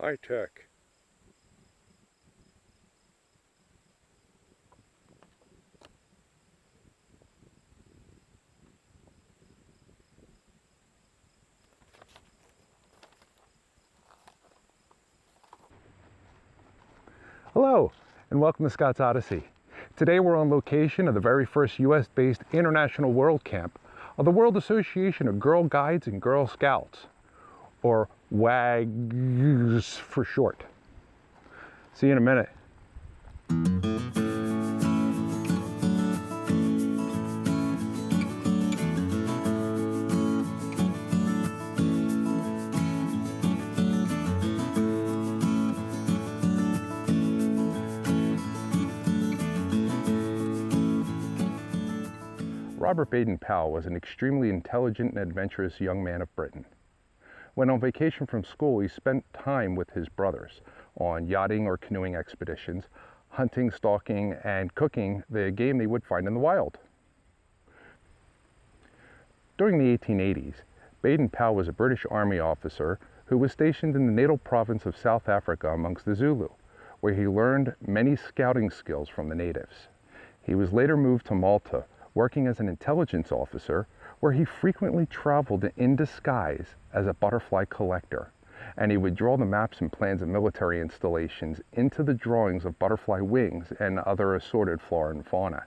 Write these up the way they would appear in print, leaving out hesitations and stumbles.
High tech. Hello, and welcome to Scout's Odyssey. Today we're on location of the very first US-based International World Camp of the World Association of Girl Guides and Girl Scouts, or WAGs for short. See you in a minute. Robert BadenPowell was an extremely intelligent and adventurous young man of Britain. When on vacation from school, he spent time with his brothers on yachting or canoeing expeditions, hunting, stalking, and cooking the game they would find in the wild. During the 1880s, BadenPowell was a British Army officer who was stationed in the natal province of South Africa amongst the Zulu, where he learned many scouting skills from the natives. He was later moved to Malta, working as an intelligence officer, where he frequently traveled in disguise as a butterfly collector, and he would draw the maps and plans of military installations into the drawings of butterfly wings and other assorted flora and fauna.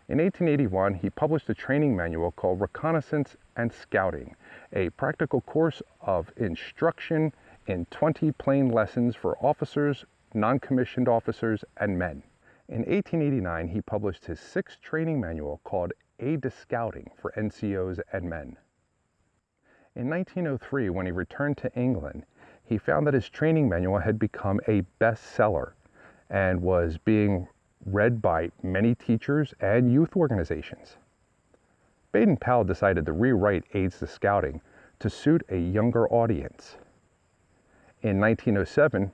In 1881, he published a training manual called Reconnaissance and Scouting, a practical course of instruction in 20 plain lessons for officers, non-commissioned officers, and men. In 1889, he published his sixth training manual called ODDySEEy Scouting for NCOs and men. In 1903, when he returned to England, he found that his training manual had become a bestseller and was being read by many teachers and youth organizations. BadenPowell decided to rewrite Aids to Scouting to suit a younger audience. In 1907,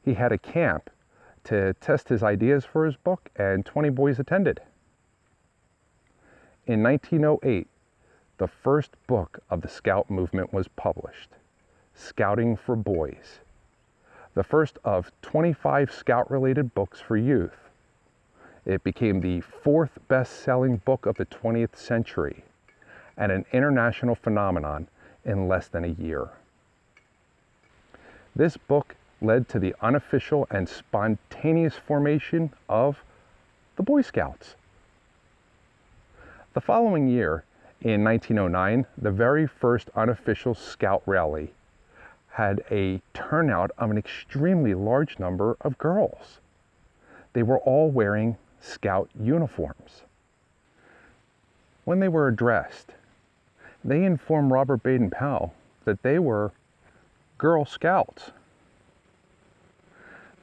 he had a camp to test his ideas for his book, and 20 boys attended. In 1908, the first book of the Scout movement was published, Scouting for Boys, the first of 25 Scout-related books for youth. It became the fourth best-selling book of the 20th century and an international phenomenon in less than a year. This book led to the unofficial and spontaneous formation of the Boy Scouts. The following year, in 1909, the very first unofficial Scout rally had a turnout of an extremely large number of girls. They were all wearing Scout uniforms. When they were addressed, they informed Robert BadenPowell that they were Girl Scouts.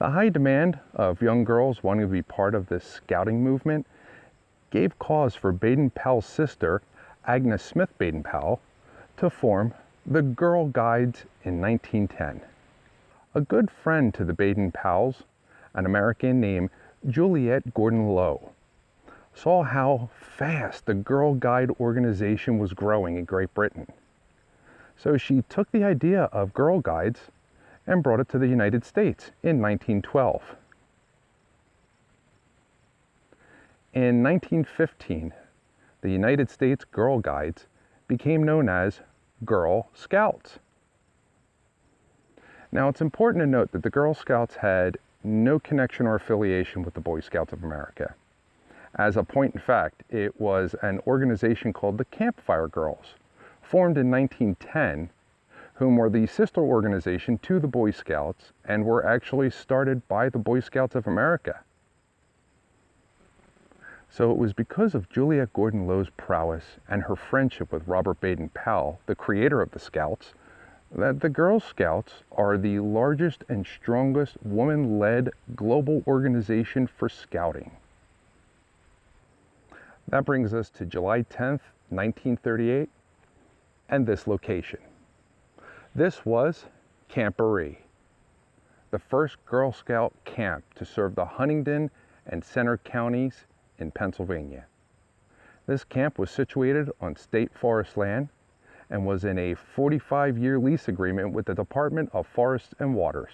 The high demand of young girls wanting to be part of this scouting movement gave cause for BadenPowell's sister, Agnes Smith BadenPowell, to form the Girl Guides in 1910. A good friend to the BadenPowells, an American named Juliette Gordon Low, saw how fast the Girl Guide organization was growing in Great Britain. So she took the idea of Girl Guides and brought it to the United States in 1912. In 1915, the United States Girl Guides became known as Girl Scouts. Now, it's important to note that the Girl Scouts had no connection or affiliation with the Boy Scouts of America. As a point in fact, it was an organization called the Campfire Girls, formed in 1910, whom were the sister organization to the Boy Scouts and were actually started by the Boy Scouts of America. So it was because of Juliette Gordon Low's prowess and her friendship with Robert BadenPowell, the creator of the Scouts, that the Girl Scouts are the largest and strongest woman-led global organization for scouting. That brings us to July 10th, 1938, and this location. This was Camp Barree, the first Girl Scout camp to serve the Huntingdon and Center counties in Pennsylvania. This camp was situated on state forest land and was in a 45-year lease agreement with the Department of Forest and Waters.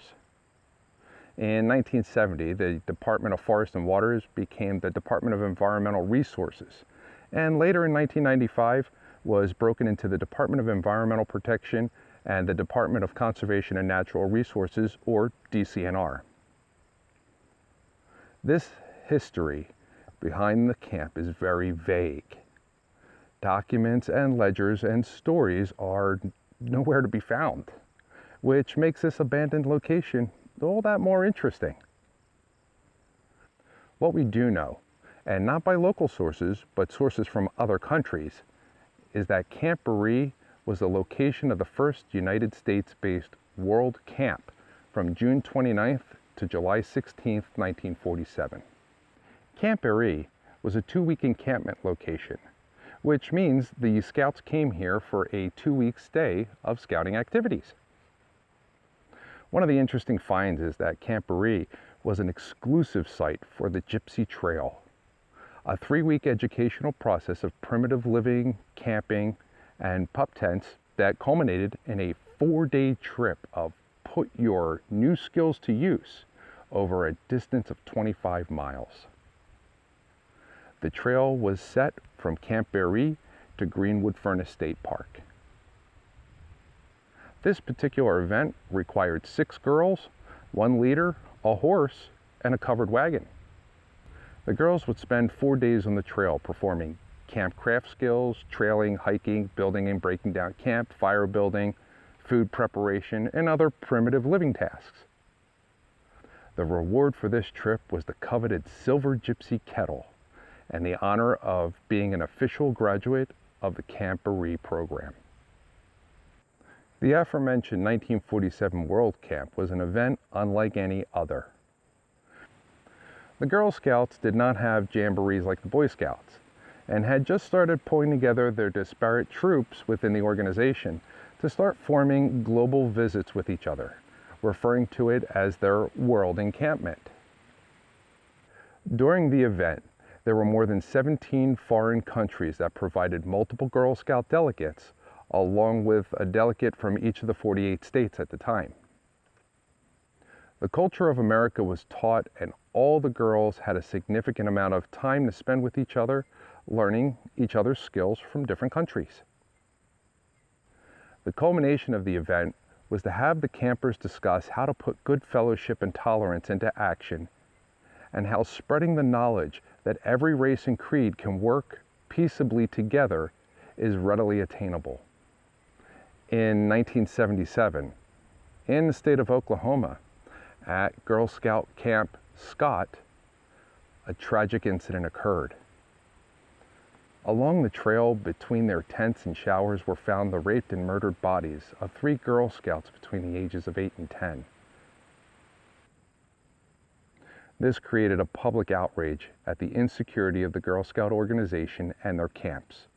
In 1970, the Department of Forest and Waters became the Department of Environmental Resources, and later in 1995 was broken into the Department of Environmental Protection and the Department of Conservation and Natural Resources, or DCNR. This history behind the camp is very vague. Documents and ledgers and stories are nowhere to be found, which makes this abandoned location all that more interesting. What we do know, and not by local sources, but sources from other countries, is that Camp Barree was the location of the first United States-based World Camp from June 29th to July 16th, 1947. Camp Barree was a 2-week encampment location, which means the scouts came here for a 2-week stay of scouting activities. One of the interesting finds is that Camp Barree was an exclusive site for the Gypsy Trail, a 3-week educational process of primitive living, camping, and pup tents that culminated in a 4-day trip of put your new skills to use over a distance of 25 miles. The trail was set from Camp Barree to Greenwood Furnace State Park. This particular event required 6 girls, 1 leader, a horse, and a covered wagon. The girls would spend 4 days on the trail performing camp craft skills, trailing, hiking, building and breaking down camp, fire building, food preparation, and other primitive living tasks. The reward for this trip was the coveted Silver Gypsy Kettle and the honor of being an official graduate of the Camp Barree program. The aforementioned 1947 World Camp was an event unlike any other. The Girl Scouts did not have jamborees like the Boy Scouts, and had just started pulling together their disparate troops within the organization to start forming global visits with each other, referring to it as their World Encampment. During the event, there were more than 17 foreign countries that provided multiple Girl Scout delegates, along with a delegate from each of the 48 states at the time. The culture of America was taught, and all the girls had a significant amount of time to spend with each other, learning each other's skills from different countries. The culmination of the event was to have the campers discuss how to put good fellowship and tolerance into action, and how spreading the knowledge that every race and creed can work peaceably together is readily attainable. In 1977, in the state of Oklahoma, at Girl Scout Camp Scott, a tragic incident occurred. Along the trail between their tents and showers were found the raped and murdered bodies of 3 Girl Scouts between the ages of 8 and 10. This created a public outrage at the insecurity of the Girl Scout organization and their camps,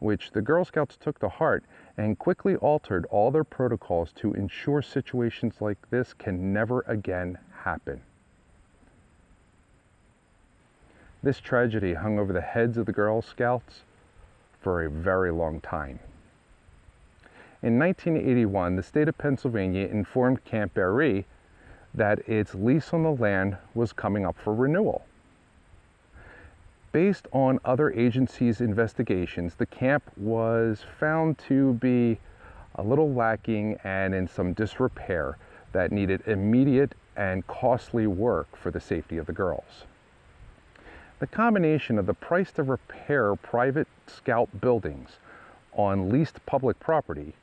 which the Girl Scouts took to heart and quickly altered all their protocols to ensure situations like this can never again happen. This tragedy hung over the heads of the Girl Scouts for a very long time. In 1981, the state of Pennsylvania informed Camp Barree that its lease on the land was coming up for renewal. Based on other agencies' investigations, the camp was found to be a little lacking and in some disrepair that needed immediate and costly work for the safety of the girls. The combination of the price to repair private scout buildings on leased public property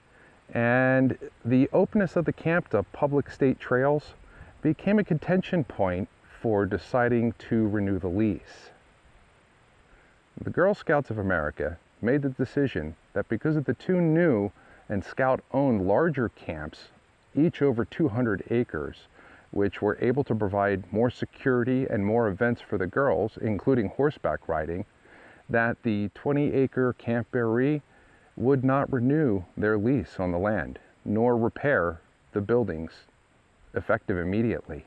and the openness of the camp to public state trails became a contention point for deciding to renew the lease. The Girl Scouts of America made the decision that because of the 2 new and Scout-owned larger camps, each over 200 acres, which were able to provide more security and more events for the girls, including horseback riding, that the 20-acre Camp Barree would not renew their lease on the land, nor repair the buildings effective immediately.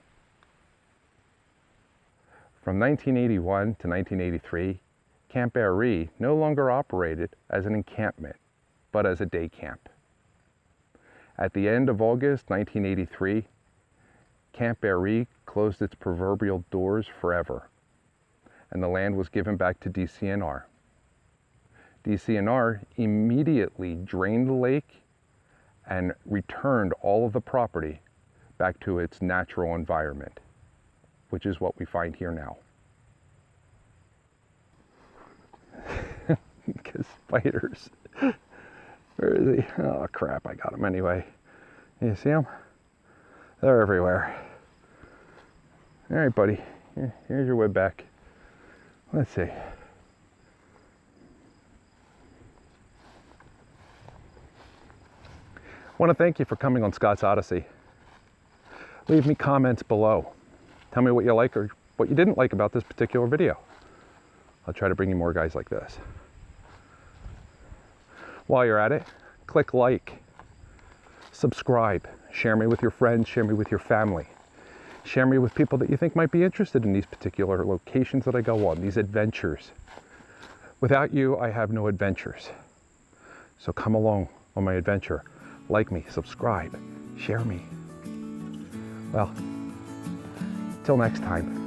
From 1981 to 1983, Camp Barree no longer operated as an encampment, but as a day camp. At the end of August 1983, Camp Barree closed its proverbial doors forever, and the land was given back to DCNR. DCNR immediately drained the lake and returned all of the property back to its natural environment, which is what we find here now. Because spiders. Where is he? Oh crap, I got him anyway. You see him? They're everywhere. All right, buddy. Here's your web back. Let's see. I want to thank you for coming on Scott's Odyssey. Leave me comments below. Tell me what you like or what you didn't like about this particular video. I'll try to bring you more guys like this. While you're at it, click like, subscribe, share me with your friends, share me with your family. Share me with people that you think might be interested in these particular locations that I go on, these adventures. Without you, I have no adventures. So come along on my adventure. Like me, subscribe, share me. Well, till next time.